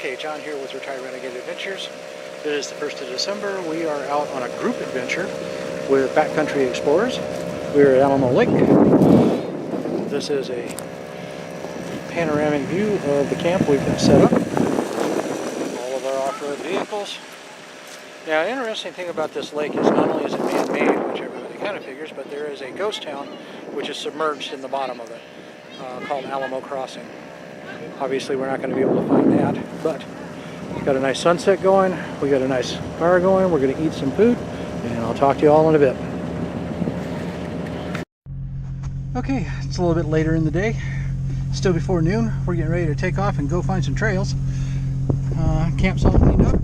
Okay, John here with Retired Renegade Adventures. It is the 1st of December. We are out on a group adventure with backcountry explorers. We're at Alamo Lake. This is a panoramic view of the camp we've got set up. All of our off-road vehicles. Now, an interesting thing about this lake is not only is it man-made, which everybody kind of figures, but there is a ghost town which is submerged in the bottom of it, called Alamo Crossing. Obviously, we're not going to be able to find that, but we've got a nice sunset going. We got a nice fire going. We're going to eat some food, and I'll talk to you all in a bit. Okay, it's a little bit later in the day. Still before noon. We're getting ready to take off and go find some trails. Camp's all cleaned up.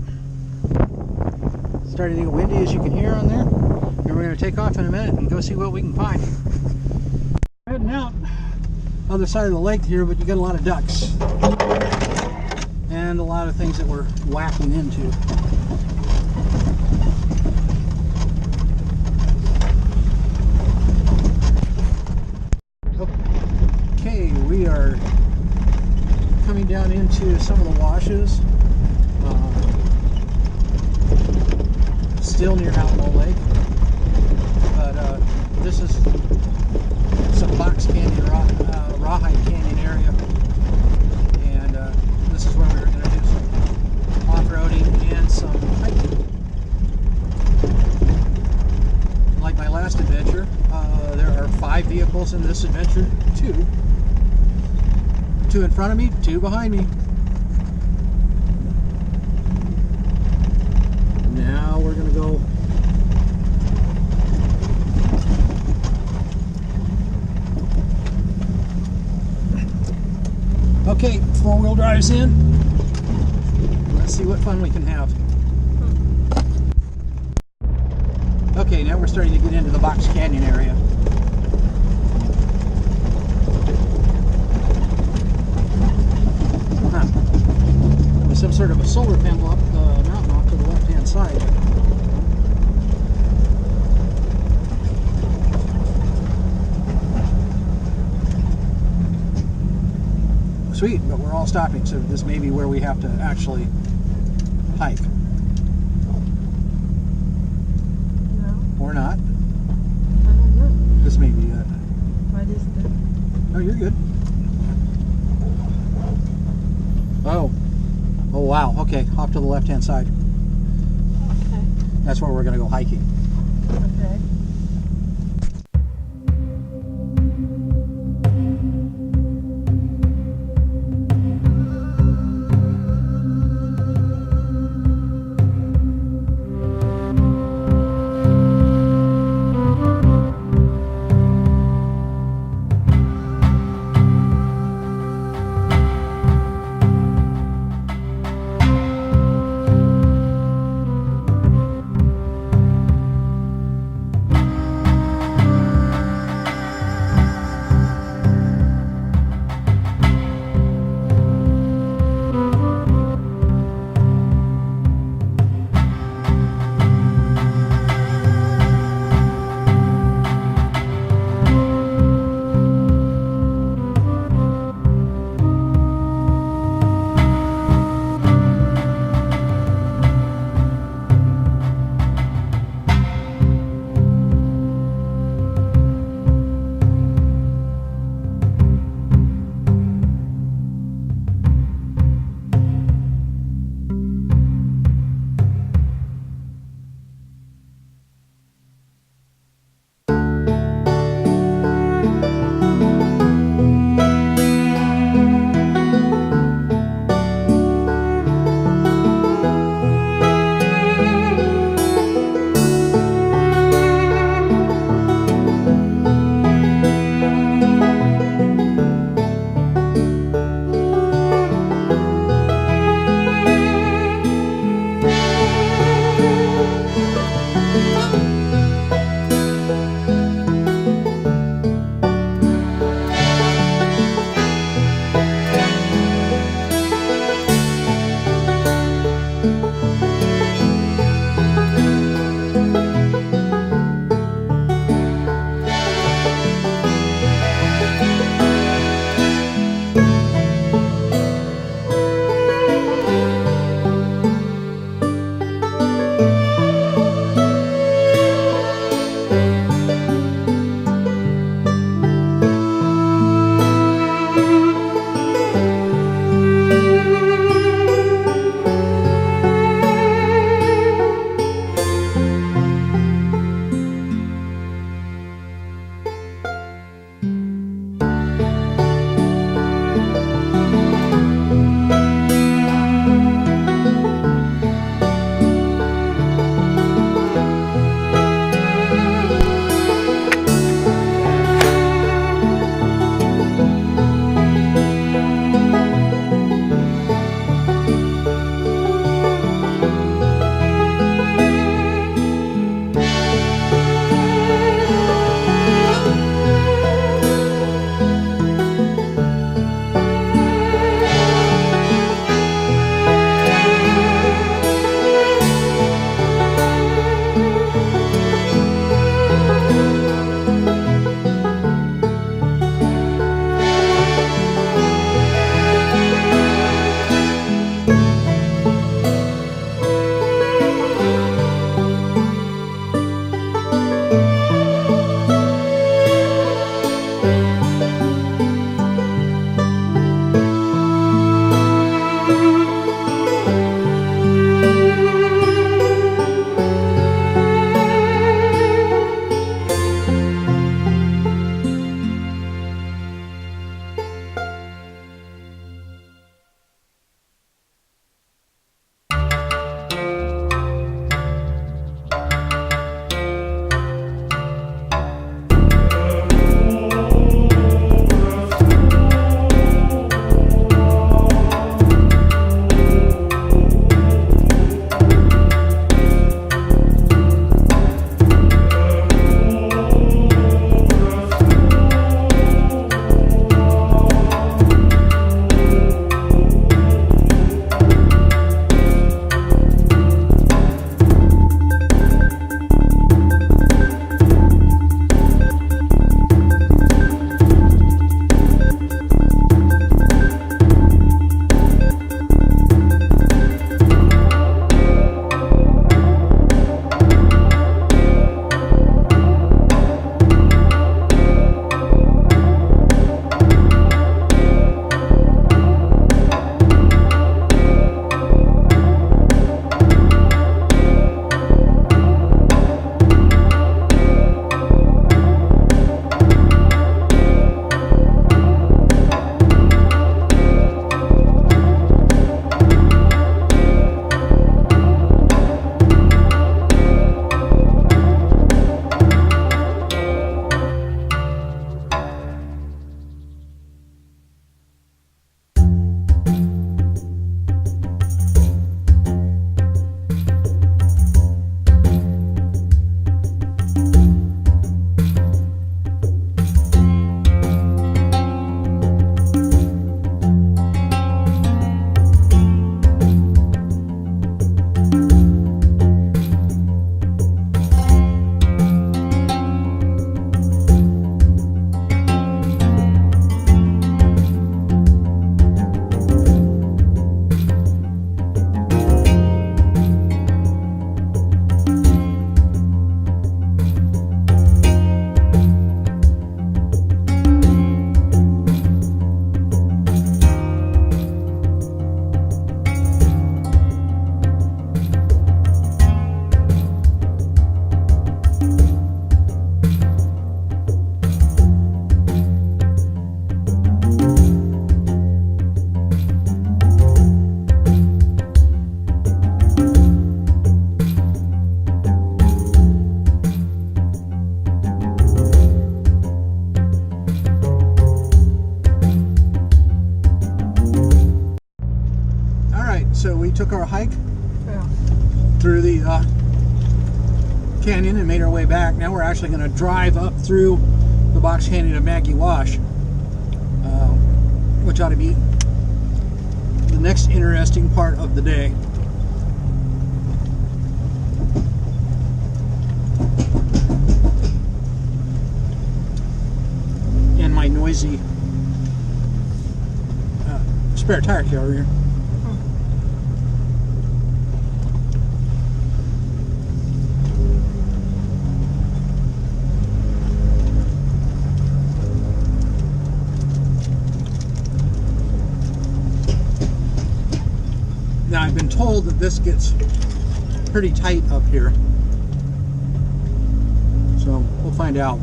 Starting to get windy, as you can hear on there. And we're going to take off in a minute and go see what we can find. Heading out other side of the lake here, but you got a lot of ducks and a lot of things that we're whacking into. Okay, we are coming down into some of the washes, still near Alamo Lake, but this is some Box Canyon, Rawhide Canyon area, and this is where we were going to do some off-roading and some hiking. Like my last adventure, there are 5 vehicles in this adventure, 2 in front of me, 2 behind me. Now we're going to go okay, 4-wheel drive's in. Let's see what fun we can have. Okay, now we're starting to get into the Box Canyon area. There's some sort of a solar panel up the mountain off to the left-hand side. Sweet, but we're all stopping, so this may be where we have to actually hike. No. Or not. I don't know. This may be it. Why is that? Oh, you're good. Oh. Oh, wow. Okay, off to the left-hand side. Okay. That's where we're going to go hiking. Okay. took our hike Yeah. through the canyon and made our way back. Now we're actually going to drive up through the box canyon of Maggie Wash, which ought to be the next interesting part of the day. And my noisy spare tire carrier. Now I've been told that this gets pretty tight up here, so we'll find out.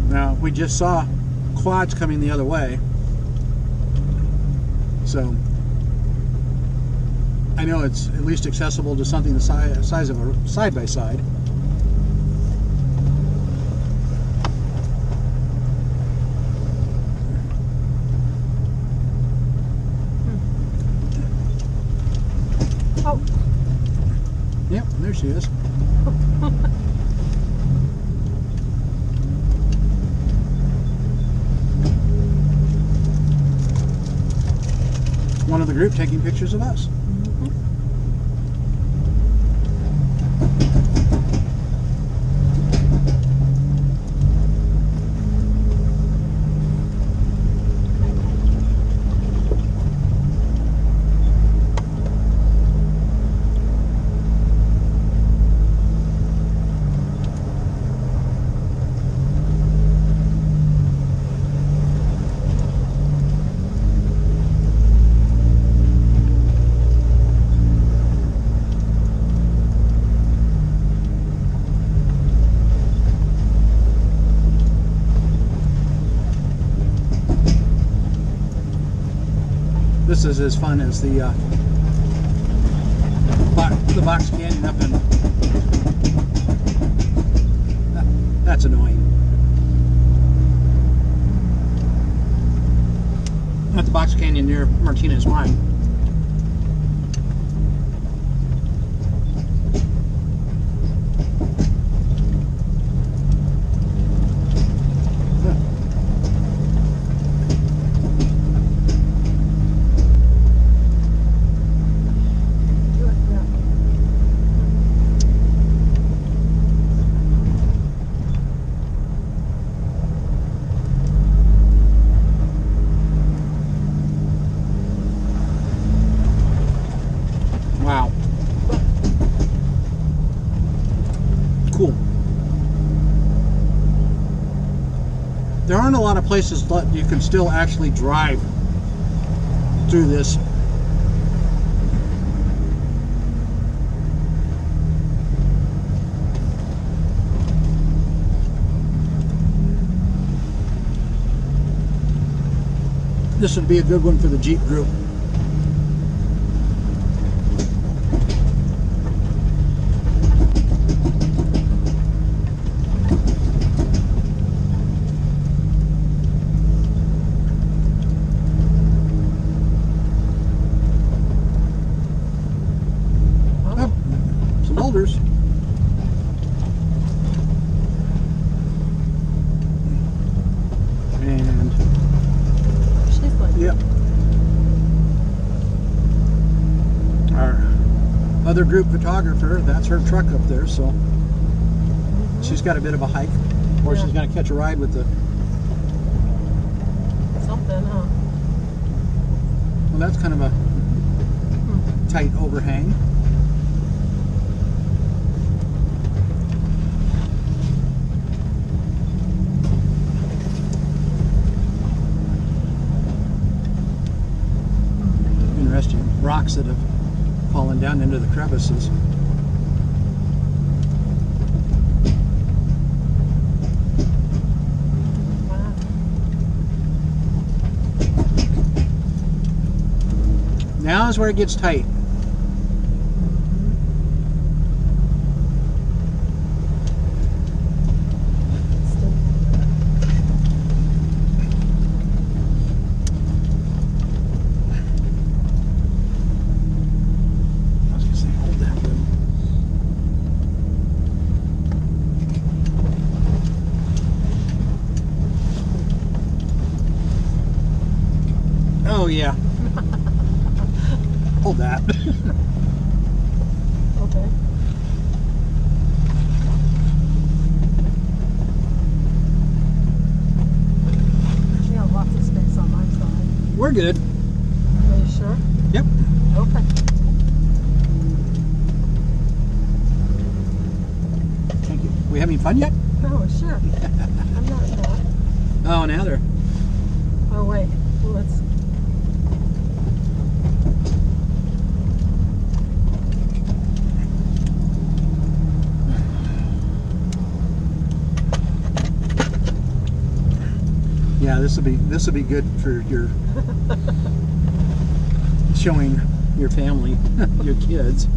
Now we just saw quads coming the other way, so I know it's at least accessible to something the size of a side-by-side. Oh. Yep, there she is. One of the group taking pictures of us. This is as fun as the box canyon up in. That's annoying. Not the box canyon near Martinez Mine. Wow. Cool. There aren't a lot of places that you can still actually drive through this. This would be a good one for the Jeep group. Boulders. And She's like, yep. Our other group photographer, that's her truck up there, so she's got a bit of a hike, or she's going to catch a ride with the. something, huh? Well, that's kind of a tight overhang. Interesting rocks that have fallen down into the crevices. Wow. Now is where it gets tight. Oh yeah. Hold that. Okay. We have lots of space on my side. We're good. Are you sure? Yep. Okay. Thank you. We having fun yet? Oh, sure. I'm not. Oh, now they're. Oh, wait. Let's. Yeah, this will be good for your showing your family, your kids.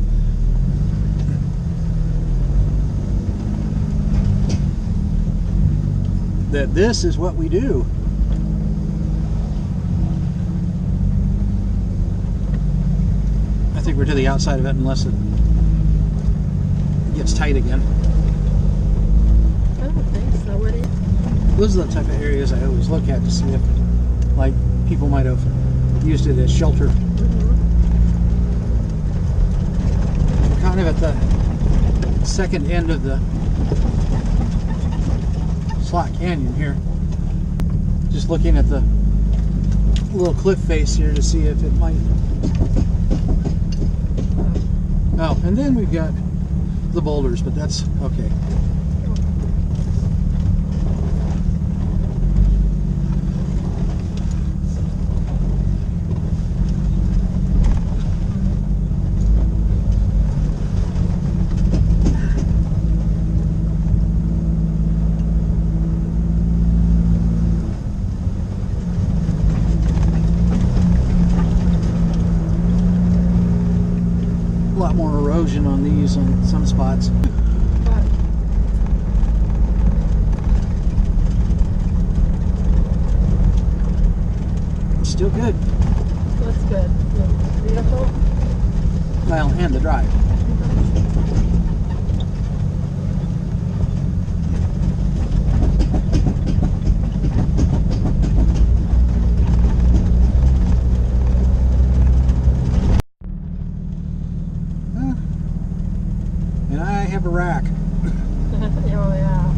That this is what we do. I think we're to the outside of it unless it gets tight again. I don't think so. What do you? Those are the type of areas I always look at to see if, like, people might have used it as shelter. We're kind of at the second end of the Slot Canyon here. Just looking at the little cliff face here to see if it might. Oh, and then we've got the boulders, but that's okay. A lot more erosion on these on some spots. What? It's still good. That's good. The vehicle? Well, and the drive. And I have a rack. Oh, yeah.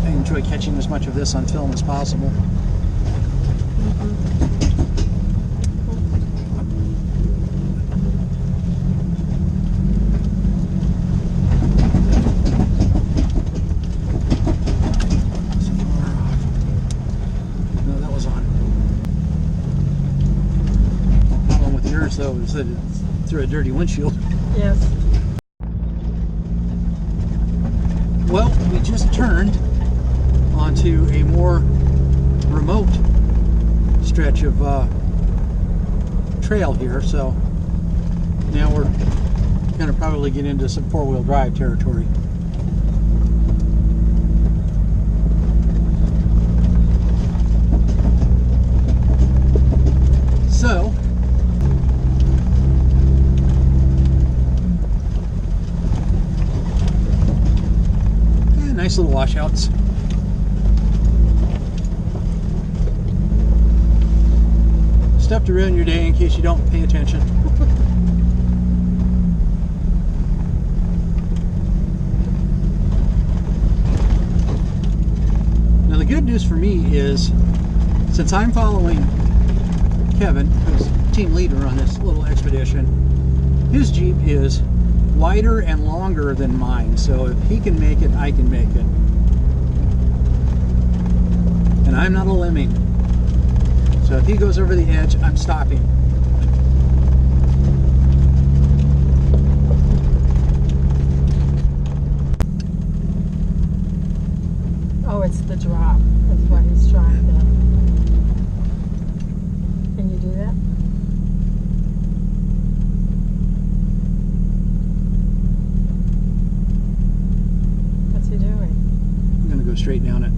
I enjoy catching as much of this on film as possible. No, that was on. Problem with yours though is that it's through a dirty windshield. Yes. Well, we just turned onto a more remote stretch of trail here, so now we're going to probably get into some four-wheel drive territory. So, nice little washouts. Stuff to ruin your day in case you don't pay attention. Now the good news for me is, since I'm following Kevin, who's team leader on this little expedition, his Jeep is wider and longer than mine, so if he can make it, I can make it. And I'm not a lemming. So if he goes over the edge, I'm stopping. Oh, it's the drop. That's what he's trying to. Can you do that? What's he doing? I'm going to go straight down it.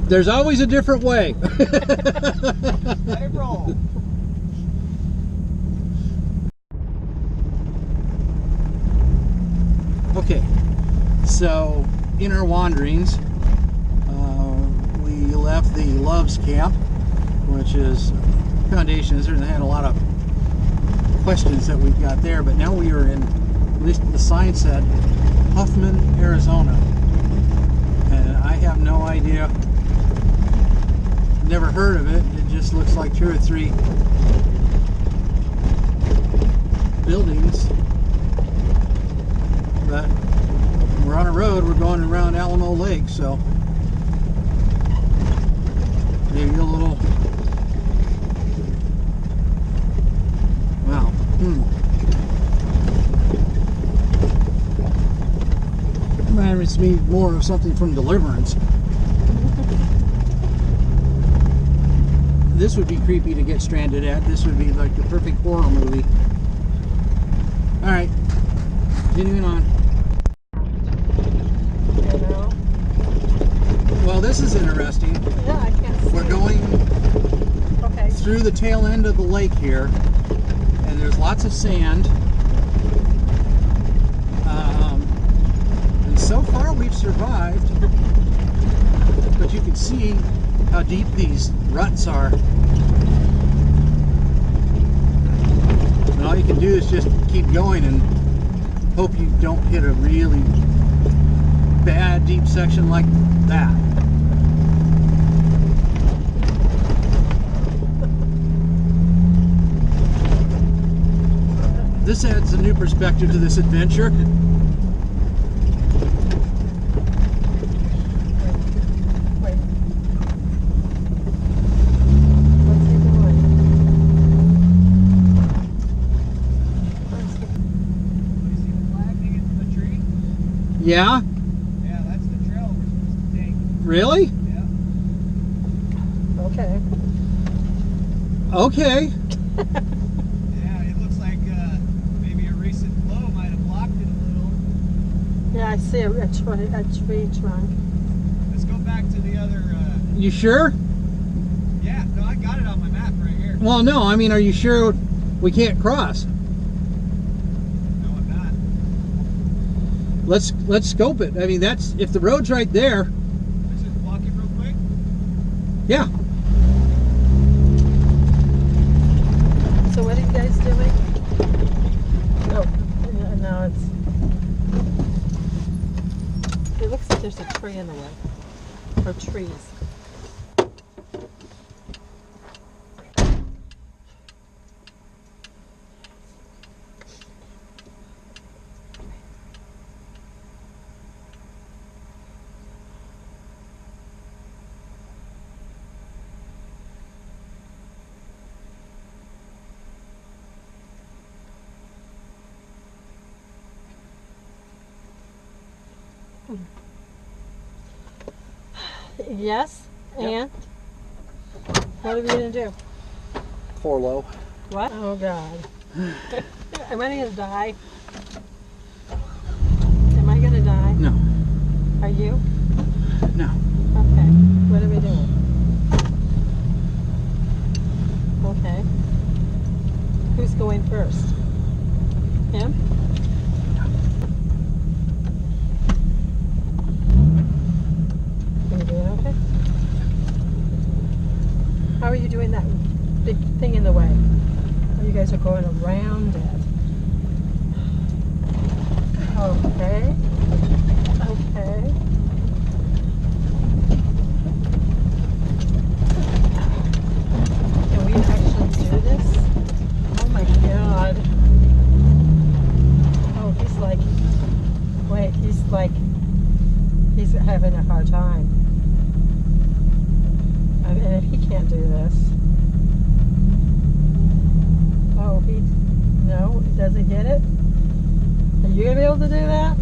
There's always a different way. Let it roll. Okay, so in our wanderings, we left the Loves Camp, which is foundations. There had a lot of questions that we've got there, but now we are in, at least the sign said, Huffman, Arizona. And I have no idea, never heard of it. It just looks like 2 or 3 buildings. But we're on a road, we're going around Alamo Lake, so maybe a little, wow. Reminds me more of something from Deliverance. This would be creepy to get stranded at. This would be like the perfect horror movie. Alright, continuing on. You know? Well, this is interesting. Yeah, I can't see. We're going Okay. through the tail end of the lake here, and there's lots of sand. And so far we've survived, but you can see how deep these ruts are. And all you can do is just keep going and hope you don't hit a really bad deep section like that. This adds a new perspective to this adventure. Wait. What's he doing? You see the flag hanging from the tree? Yeah? Yeah, that's the trail we're supposed to take. Really? Yeah. Okay. Okay. Yeah, it looks like maybe a recent flow might have blocked it a little. Yeah, I see a tree trunk. Let's go back to the other. You sure? Yeah, no, I got it on my map right here. Well, no, I mean, are you sure we can't cross? No, I'm not. Let's scope it. I mean, that's, if the road's right there, Let's just walk it real quick. yeah. So what are you guys doing? Oh, no, it's... It looks like there's a tree in the way. Or trees. Yes, and what are we gonna do? 4 low. What? Oh God. Am I gonna die? Am I gonna die? No. Are you? No. Okay. What are we doing? Okay. Who's going first? Him? Are you doing okay? How are you doing that big thing in the way? Oh, you guys are going around it. Okay. Okay. Can we actually do this? Oh my God. Oh, he's like, wait, he's having a hard time. I mean, if he can't do this. Oh, no, he doesn't get it? Are you gonna be able to do that?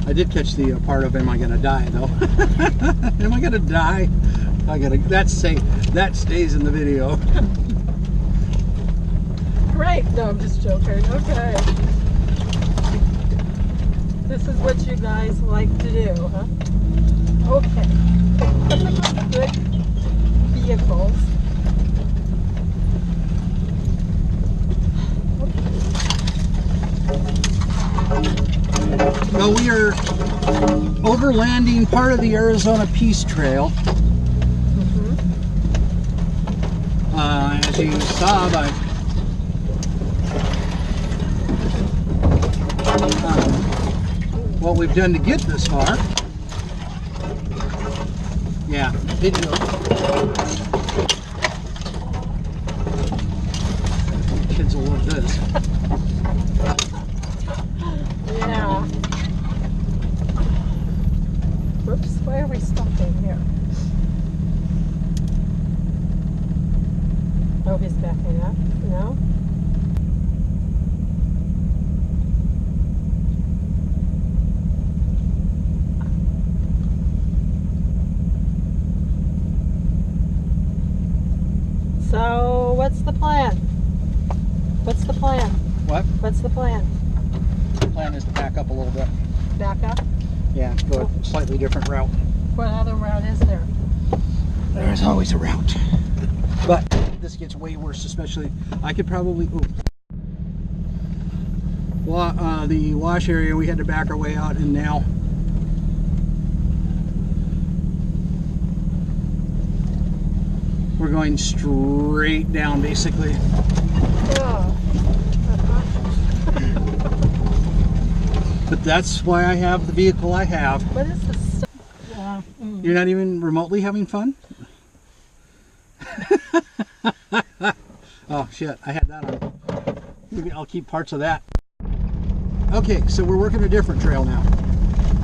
I did catch the part of "Am I gonna die?" though. Am I gonna die? That stays in the video. Great. No, I'm just joking. Okay. This is what you guys like to do, huh? Okay. Good vehicles. Well, we are overlanding part of the Arizona Peace Trail. As you saw by what we've done to get this far. Yeah, video. Kids will love this. Yeah. Whoops, why are we stopping here? Oh, he's backing up. No? So, what's the plan? What's the plan? What? What's the plan? The plan is to back up a little bit. Back up? Yeah, go a slightly different route. What other route is there? There's always a route. But this gets way worse, especially, I could probably, the wash area, we had to back our way out, and now we're going straight down, basically. Oh. But that's why I have the vehicle I have. What is this? You're not even remotely having fun? Oh shit, I had that on. Maybe I'll keep parts of that. Okay, so we're working a different trail now.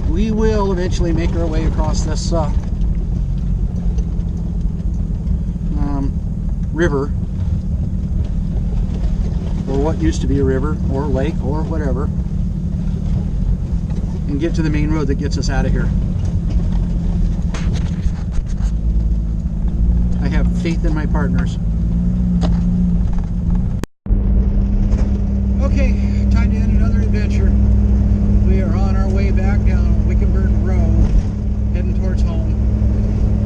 We will eventually make our way across this river, or what used to be a river, or lake, or whatever, and get to the main road that gets us out of here. I have faith in my partners. Okay, time to end another adventure. We are on our way back down Wickenburg Road, heading towards home.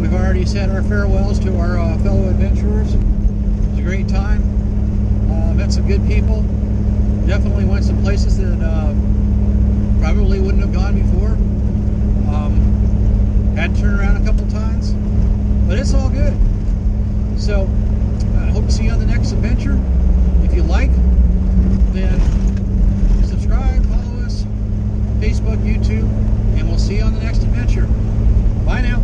We've already said our farewells to our fellow adventurers. It was a great time. Met some good people. Definitely went some places that probably wouldn't have gone before. Had to turn around a couple times, but it's all good. So, I hope to see you on the next adventure. If you like, then subscribe, follow us, Facebook, YouTube, and we'll see you on the next adventure. Bye now.